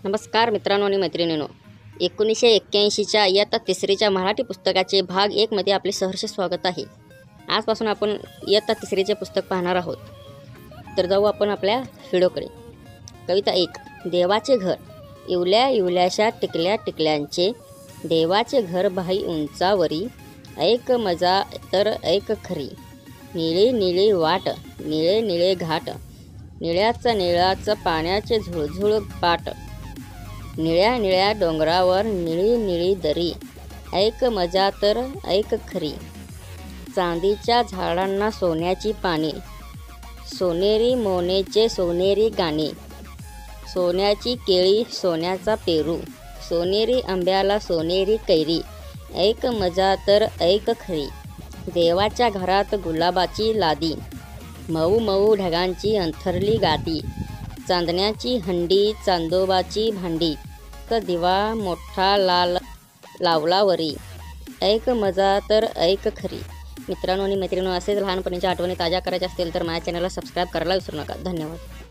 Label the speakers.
Speaker 1: नमस्कार मित्रांनो आणि मैत्रिणींनो, 1981च्या इयत्ता तिसरीच्या मराठी पुस्तकाचे भाग 1 मध्ये आपले सहर्ष स्वागत आहे। आजपासून आपण इयत्ता तिसरीचे पुस्तक पाहणार आहोत। तर जाऊ आपण आपल्या व्हिडिओकडे। कविता 1। देवाचे घर। इवल्या इवल्याशा टिकल्या टिकल्यांचे, देवाचे घर बाई उंचावरी, ऐक मजा तर ऐक खरी। निळी निळी वाट, निळे निळे घाट, निळ्याच पाण्याचे झुळझुळ पाट, निळ्या निळ्या डोंगरावर निळी निळी दरी, ऐक मजा तर ऐक खरी। चांदीच्या झाडांना सोन्याची पाने, सोनेरी मोनेचे सोनेरी गाणे, सोन्याची केळी सोन्याचा पेरू, सोनेरी आंब्याला सोनेरी कैरी, ऐक मजा तर ऐक खरी। देवाच्या घरात गुलाबाची लादी, मऊ मऊ ढगांची अंथरली गादी, चांदण्याची हंडी चांदोबाची भांडी, दिवा मोठा लाल लावलावरी, ऐक मजा तर ऐक खरी। मित्रांनो आणि मैत्रिणींनो, असेच लहानपणीच्या आठवणी ताज्या करायच्या असतील तर माझ्या चॅनलला सबस्क्राईब करायला विसरू नका। धन्यवाद।